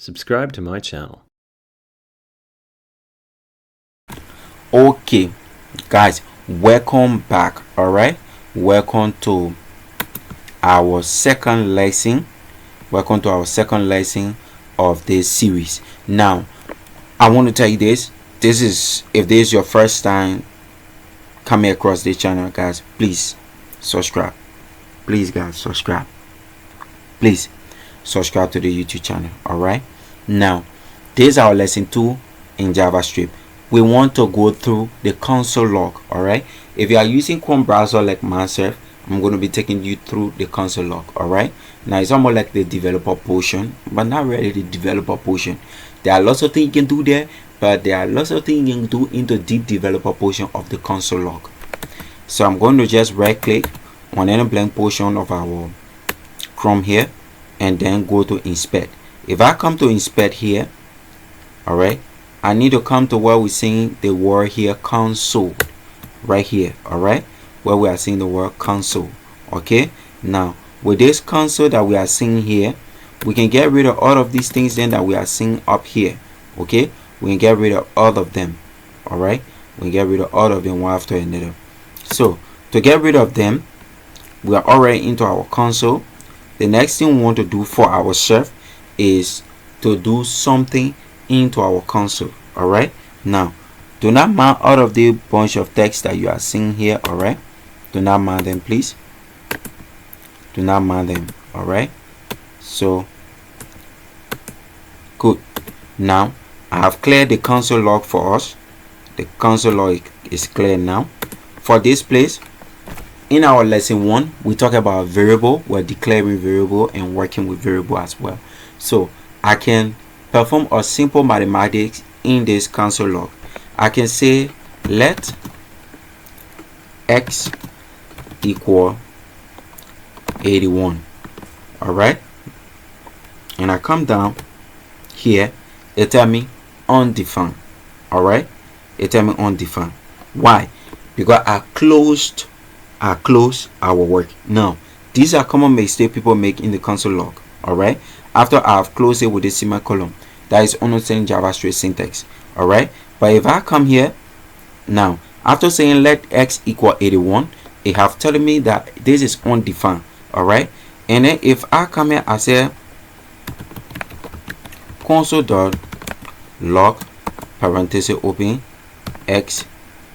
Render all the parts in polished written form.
Subscribe to my channel. Okay guys, welcome back. All right, welcome to our second lesson of this series. Now I want to tell you this is, if this is your first time coming across this channel, guys, please subscribe. Please guys, subscribe. Please subscribe to the YouTube channel. All right, now this is our lesson 2 in JavaScript. We want to go through the console log. All right, if you are using Chrome browser like myself, I'm going to be taking you through the console log. All right, now it's almost like the developer portion, but not really the developer portion. There are lots of things you can do there, but there are lots of things you can do into the developer portion of the console log. So I'm going to just right click on any blank portion of our Chrome here and then go to inspect. If I come to inspect here, all right, I need to come to where we're seeing the word here console, right here. All right, where we are seeing the word console. Okay, now with this console that we are seeing here, we can get rid of all of these things then that we are seeing up here. Okay, we can get rid of all of them. All right, we can get rid of all of them one after another. So to get rid of them, we are already into our console. The next thing we want to do for ourselves is to do something into our console. All right, now do not mind all of the bunch of text that you are seeing here. All right, do not mind them, please. Do not mind them. All right, so good. Now I have cleared the console log for us. The console log is clear now. For this place, in our lesson 1, we talk about variable. We're declaring variable and working with variable as well. So I can perform a simple mathematics in this console log. I can say let x equal 81. All right, and I come down here, it tell me undefined. All right, it tell me undefined. Why? Because I closed our work. Now these are common mistakes people make in the console log. All right, after I have closed it with a semicolon, that is understanding JavaScript syntax. All right, but if I come here now, after saying let x equal 81, it have telling me that this is undefined. All right, and then if I come here, I say console.log parenthesis open x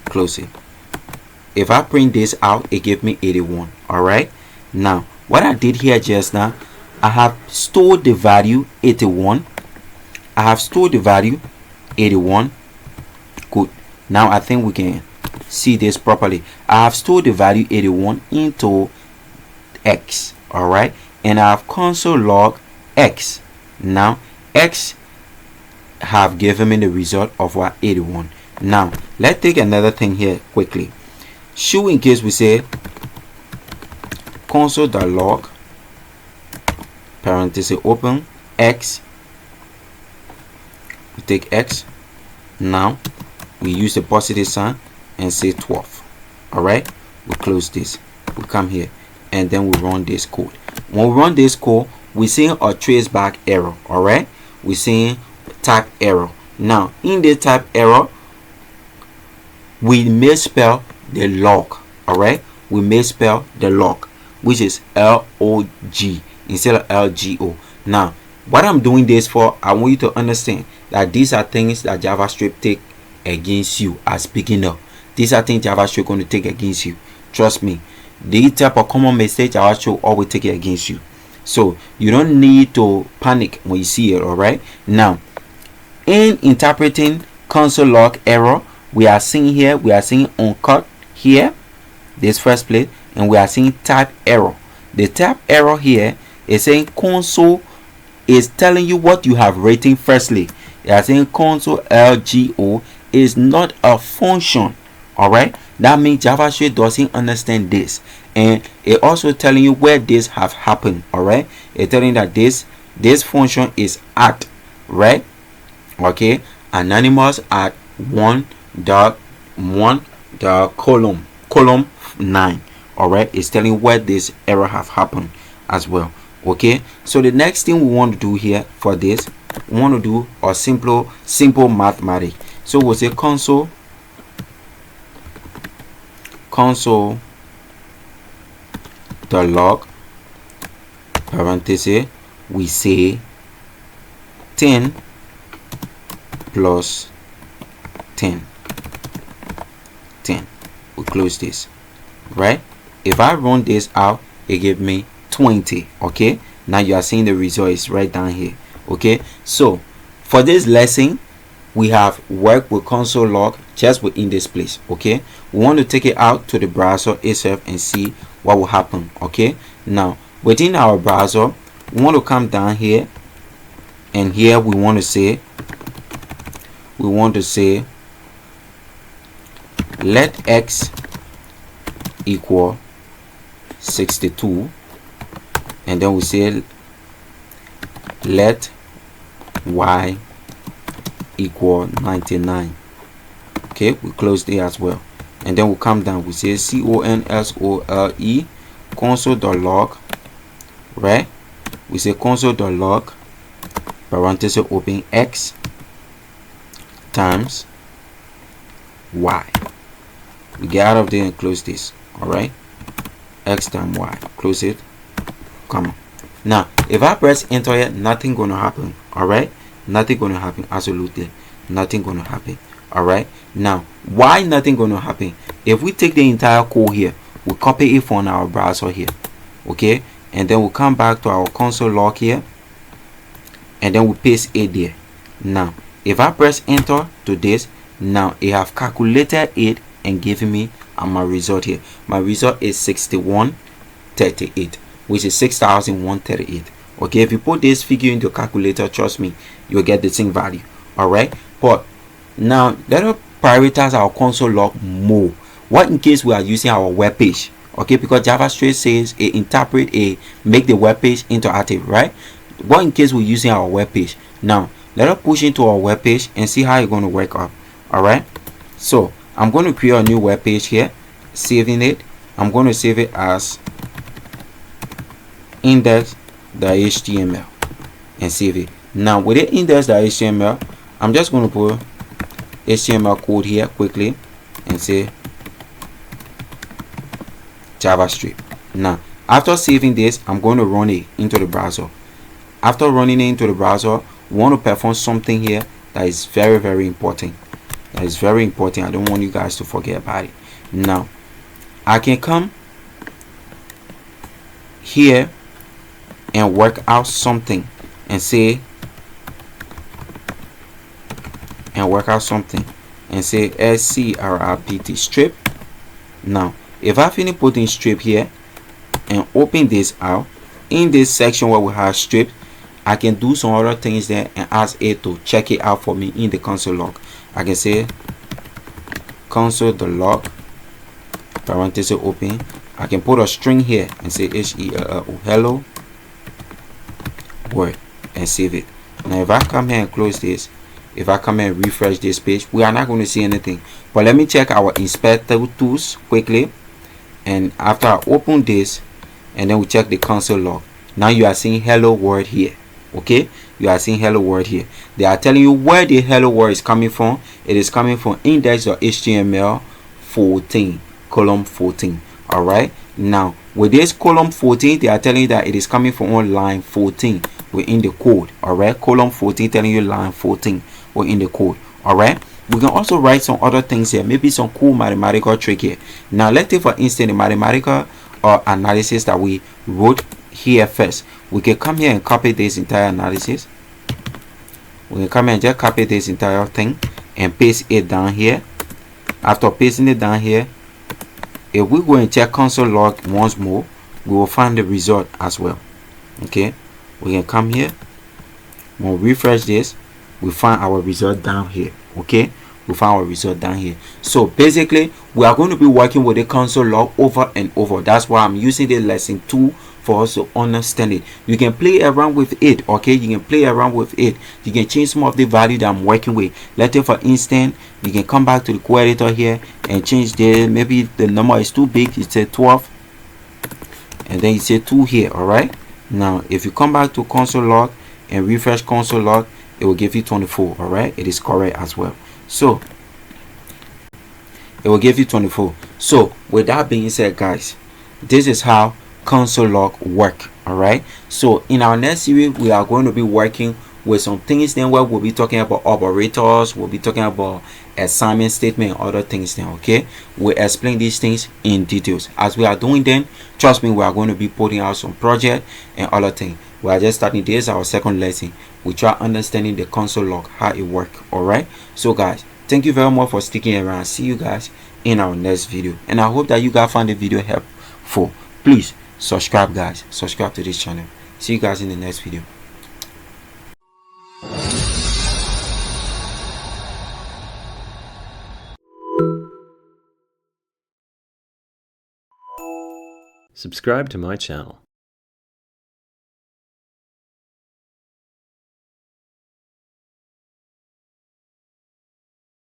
close it. If I print this out, it gave me 81. All right, now what I did here just now, I have stored the value 81. I have stored the value 81. Good. Now I think we can see this properly. I have stored the value 81 into x. All right, and I have console log x. Now x have given me the result of what 81. Now let's take another thing here quickly. Should, in case we say console.log parenthesis open x, we take x. Now we use the positive sign and say 12. All right, we close this, we come here, and then we run this code. When we run this code, we see a traceback error. All right, we see type error. Now in the type error, we misspell the log. All right, we misspell the log, which is L-O-G instead of L-G-O. Now what I'm doing this for, I want you to understand that these are things that JavaScript take against you as beginner. These are things JavaScript going to take against you. Trust me, these type of common mistake JavaScript always take it against you. So you don't need to panic when you see it. All right, now in interpreting console log error, we are seeing here, we are seeing uncut here, this first place, and we are seeing type error. The type error here is saying console is telling you what you have written firstly. They are saying console.log is not a function. All right, that means JavaScript doesn't understand this, and it also telling you where this have happened. All right, it's telling that this function is at, right, okay, anonymous at 1.1 column 9. All right, it's telling where this error have happened as well. Okay, so the next thing we want to do here for this, we want to do a simple mathematic. So we'll say console.log parenthesis, we say 10 plus 10. We close this, right? If I run this out, it give me 20. Okay, now you are seeing the result is right down here. Okay, so for this lesson we have worked with console log just within this place. Okay, we want to take it out to the browser itself and see what will happen. Okay, now within our browser we want to come down here, and here we want to say let x equal 62, and then we say let y equal 99. Okay, we close there as well, and then we come down, we say console console.log, right? We say console.log parenthesis open x times y. We get out of there and close this. All right, x times y, close it, come on. Now if I press enter here, nothing gonna happen. All right, nothing gonna happen, absolutely nothing gonna happen. All right, now why nothing gonna happen? If we take the entire code here, we copy it from our browser here, okay, and then we come back to our console log here, and then we paste it there. Now if I press enter to this, now it have calculated it and given me my result here. My result is 6138, which is 6138. Okay, if you put this figure into calculator, trust me, you'll get the same value. All right, but now let us prioritize our console log more. What in case we are using our web page? Okay, because JavaScript says it interpret a make the web page interactive, right? What in case we're using our web page? Now let us push into our web page and see how it's going to work out. All right, so I'm going to create a new web page here, saving it. I'm going to save it as index.html and save it. Now with the index.html, I'm just going to put HTML code here quickly and say JavaScript. Now after saving this, I'm going to run it into the browser. After running it into the browser, we want to perform something here that is very important. That is very important. I don't want you guys to forget about it. Now I can come here and work out something and say script strip. Now if I finish putting strip here and open this out, in this section where we have strip, I can do some other things there and ask it to check it out for me in the console log. I can say console.log parenthesis open. I can put a string here and say hello world and save it. Now if I come here and close this, if I come here and refresh this page, we are not going to see anything. But let me check our inspector tools quickly, and after I open this and then we check the console log, now you are seeing hello world here. Okay, you are seeing hello world here. They are telling you where the hello world is coming from. It is coming from index.html 14 column 14. All right, now with this column 14, they are telling you that it is coming from on line 14 within the code. All right, column 14 telling you line 14 within the code. All right, we can also write some other things here, maybe some cool mathematical trick here. Now let's take for instance the mathematical analysis that we wrote here first. We can come here and copy this entire analysis. We can come here and just copy this entire thing and paste it down here. After pasting it down here, if we go and check console log once more, we will find the result as well. Okay, we can come here, we'll refresh this, we find our result down here. Okay, we find our result down here. So basically we are going to be working with the console log over and over. That's why I'm using the lesson 2 for us to understand it. You can play around with it. Okay, you can play around with it. You can change some of the value that I'm working with. Let's say for instance, you can come back to the code editor here and change the, maybe the number is too big, you say 12 and then you say 2 here. All right, now if you come back to console log and refresh console log it will give you 24. All right, it is correct as well. So it will give you 24. So with that being said, guys, this is how console log work. All right, so in our next series we are going to be working with some things then where we'll be talking about operators, we'll be talking about assignment statement and other things then. Okay, we'll explain these things in details. As we are doing them, trust me, we are going to be putting out some project and other things. We are just starting. This is our second lesson. We try understanding the console log, how it work. All right, so guys, thank you very much for sticking around. See you guys in our next video, and I hope that you guys found the video helpful. Please subscribe, guys. Subscribe to this channel. See you guys in the next video. Subscribe to my channel.